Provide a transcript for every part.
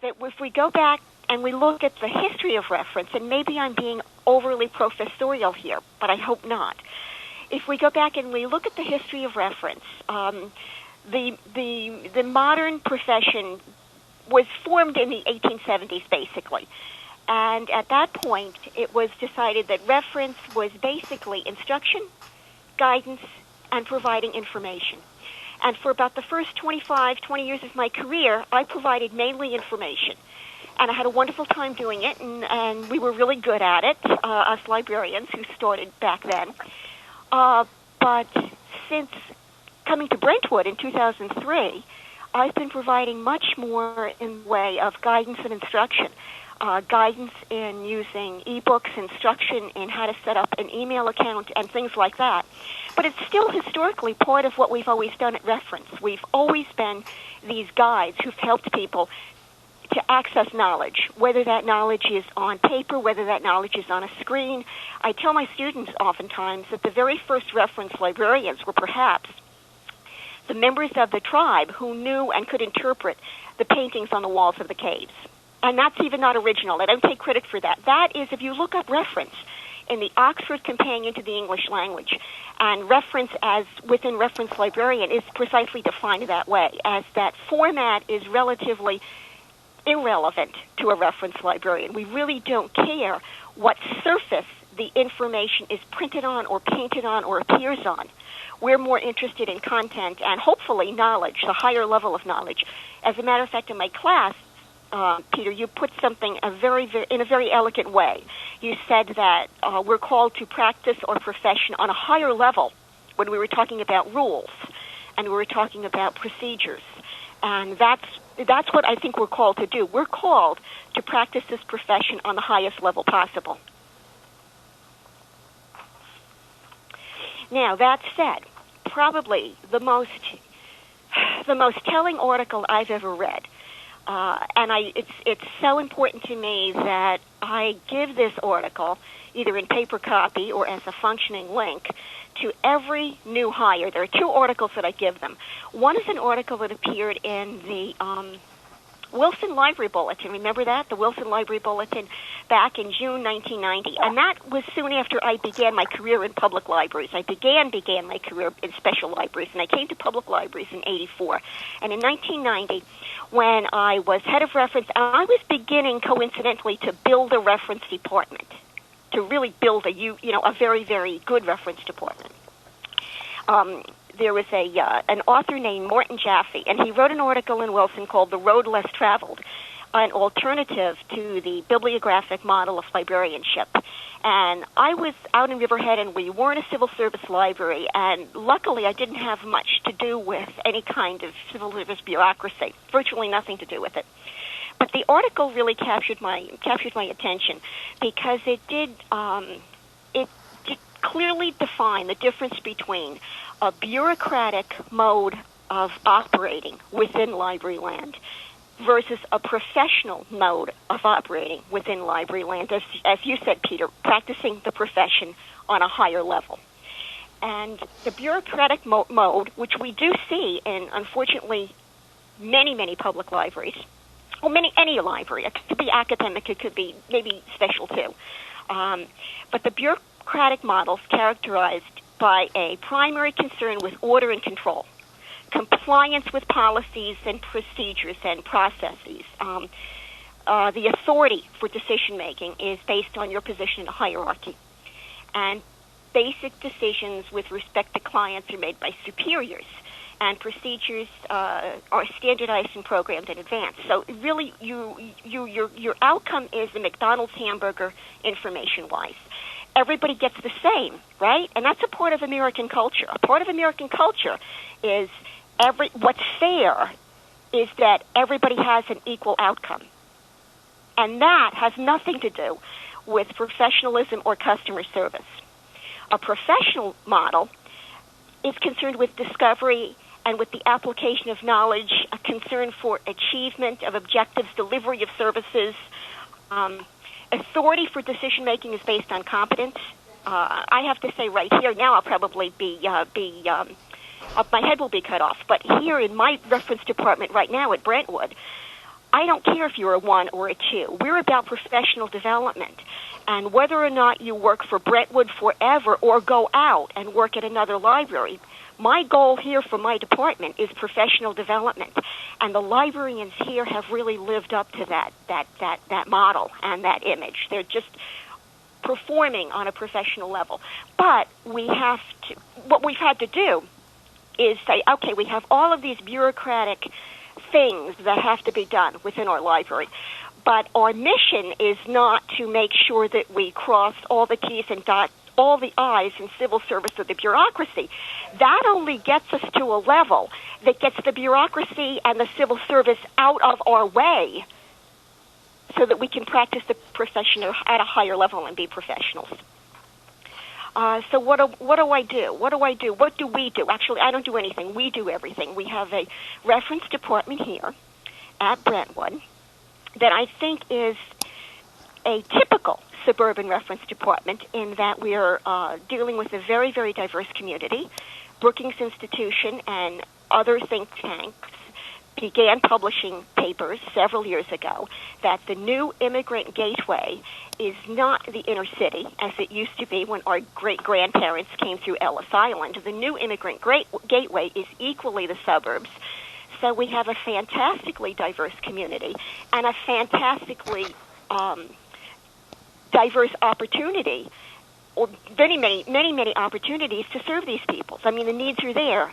that if we go back and we look at the history of reference, and maybe I'm being overly professorial here, but I hope not. If we go back and we look at the history of reference, the modern profession was formed in the 1870s, basically. And at that point, it was decided that reference was basically instruction, guidance, and providing information. And for about the first 20 years of my career, I provided mainly information. And I had a wonderful time doing it, and we were really good at it, us librarians who started back then. But since coming to Brentwood in 2003, I've been providing much more in the way of guidance and instruction. Guidance in using e-books, instruction in how to set up an email account, and things like that. But it's still historically part of what we've always done at Reference. We've always been these guides who've helped people to access knowledge, whether that knowledge is on paper, whether that knowledge is on a screen. I tell my students oftentimes that the very first reference librarians were perhaps the members of the tribe who knew and could interpret the paintings on the walls of the caves. And that's even not original. I don't take credit for that. That is, if you look up reference in the Oxford Companion to the English Language, and reference as within Reference Librarian is precisely defined that way, as that format is relatively irrelevant to a reference librarian. We really don't care what surface the information is printed on or painted on or appears on. We're more interested in content and hopefully knowledge, the higher level of knowledge. As a matter of fact, in my class, Peter, you put something in a very elegant way. You said that we're called to practice our profession on a higher level when we were talking about rules and we were talking about procedures. And that's what I think we're called to do. We're called to practice this profession on the highest level possible. Now, that said, probably the most telling article I've ever read, and it's so important to me that I give this article either in paper copy or as a functioning link to every new hire. There are two articles that I give them. One is an article that appeared in the Wilson Library Bulletin. Remember that? The Wilson Library Bulletin back in June 1990. And that was soon after I began my career in public libraries. I began my career in special libraries, and I came to public libraries in 84. And in 1990, when I was head of reference, I was beginning, coincidentally, to build a reference department, to really build a very, very good reference department. There was an author named Morton Jaffe, and he wrote an article in Wilson called The Road Less Traveled, an alternative to the bibliographic model of librarianship. And I was out in Riverhead, and we weren't a civil service library, and luckily I didn't have much to do with any kind of civil service bureaucracy, virtually nothing to do with it. But the article really captured my attention because it did clearly define the difference between a bureaucratic mode of operating within library land versus a professional mode of operating within library land, as you said, Peter, practicing the profession on a higher level. And the bureaucratic mode, which we do see in, unfortunately, many public libraries, or any library. It could be academic, it could be maybe special too. But the bureaucratic model is characterized by a primary concern with order and control, compliance with policies and procedures and processes. The authority for decision-making is based on your position in a hierarchy. And basic decisions with respect to clients are made by superiors, and procedures are standardized and programmed in advance. So really, your outcome is the McDonald's hamburger information-wise. Everybody gets the same, right? And that's a part of American culture. A part of American culture is what's fair is that everybody has an equal outcome. And that has nothing to do with professionalism or customer service. A professional model is concerned with discovery and with the application of knowledge, a concern for achievement of objectives, delivery of services. Authority for decision-making is based on competence. I have to say right here, now I'll probably my head will be cut off. But here in my reference department right now at Brentwood, I don't care if you're a 1 or a 2. We're about professional development. And whether or not you work for Brentwood forever or go out and work at another library, my goal here for my department is professional development. And the librarians here have really lived up to that model and that image. They're just performing on a professional level. But what we've had to do is say, okay, we have all of these bureaucratic things that have to be done within our library. But our mission is not to make sure that we cross all the T's and dot all the I's in civil service of the bureaucracy. That only gets us to a level that gets the bureaucracy and the civil service out of our way so that we can practice the profession at a higher level and be professionals. So what do I do? What do I do? What do we do? Actually, I don't do anything. We do everything. We have a reference department here at Brentwood that I think is a typical suburban reference department in that we are dealing with a very, very diverse community. Brookings Institution and other think tanks began publishing papers several years ago that the new immigrant gateway is not the inner city as it used to be when our great-grandparents came through Ellis Island. The new immigrant gateway is equally the suburbs. So we have a fantastically diverse community and a fantastically diverse opportunity, or many opportunities to serve these people. I mean, the needs are there.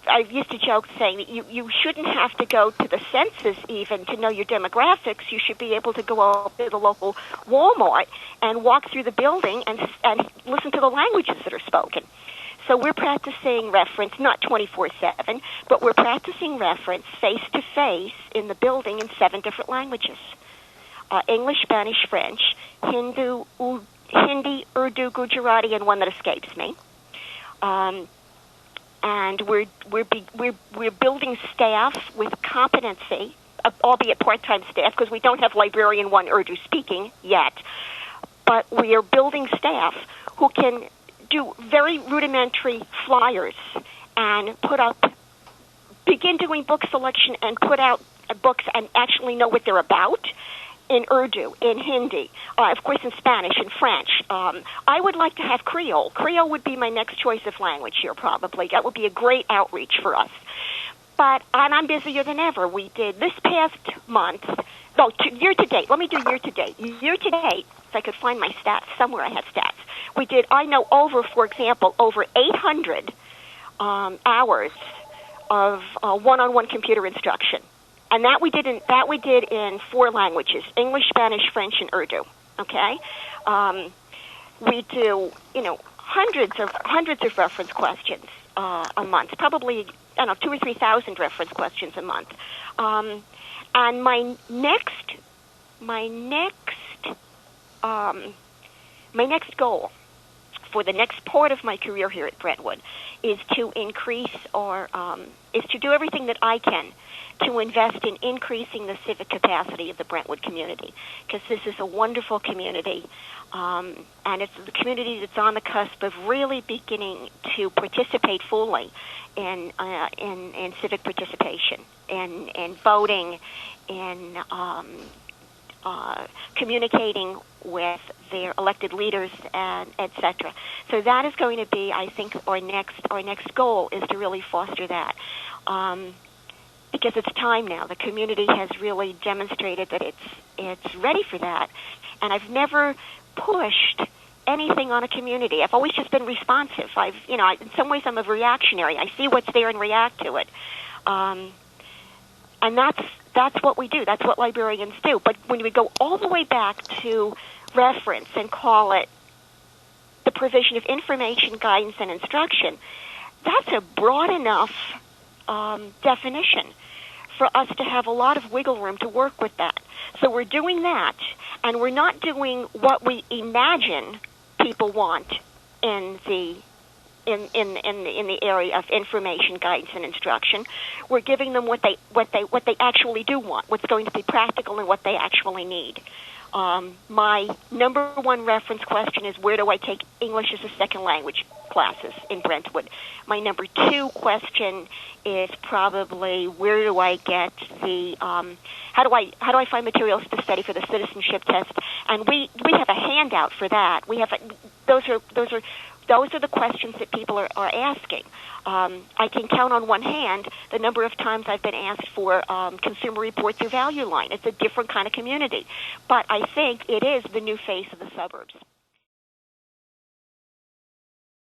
I used to joke saying that you shouldn't have to go to the census even to know your demographics. You should be able to go up to the local Walmart and walk through the building and listen to the languages that are spoken. So we're practicing reference, not 24/7, but we're practicing reference face-to-face in the building in 7 different languages. English, Spanish, French, Hindi, Urdu, Gujarati, and one that escapes me. And we're building staff with competency, albeit part-time staff, because we don't have librarian 1 Urdu speaking yet. But we are building staff who can do very rudimentary flyers and begin doing book selection and put out books and actually know what they're about in Urdu, in Hindi, of course in Spanish and French. I would like to have Creole. Creole would be my next choice of language here probably. That would be a great outreach for us. And I'm busier than ever. We did this past month, year to date. Let me do year to date. Year to date, if I could find my stats, somewhere I have stats. We did, for example, over 800 hours of one-on-one computer instruction. And that we did in 4 languages: English, Spanish, French, and Urdu. Okay, we do hundreds of reference questions a month. Probably 2,000 or 3,000 reference questions a month. And my next goal for the next part of my career here at Brentwood is to do everything that I can to invest in increasing the civic capacity of the Brentwood community, because this is a wonderful community, and it's the community that's on the cusp of really beginning to participate fully in civic participation, in voting, in communicating with their elected leaders, and etc. So that is going to be, I think, our next goal is to really foster that. Because it's time now. The community has really demonstrated that it's ready for that. And I've never pushed anything on a community. I've always just been responsive. In some ways I'm a reactionary. I see what's there and react to it. And that's what we do. That's what librarians do. But when we go all the way back to reference and call it the provision of information, guidance, and instruction, that's a broad enough definition for us to have a lot of wiggle room to work with that. So we're doing that, and we're not doing what we imagine people want in the area of information, guidance, and instruction. We're giving them what they actually do want, what's going to be practical, and what they actually need. My number 1 reference question is, where do I take English as a second language? classes in Brentwood. My number 2 question is probably where do I get the how do I find materials to study for the citizenship test? And we have a handout for that. We have those are the questions that people are asking. I can count on one hand the number of times I've been asked for Consumer Reports or Value Line. It's a different kind of community. But I think it is the new face of the suburbs.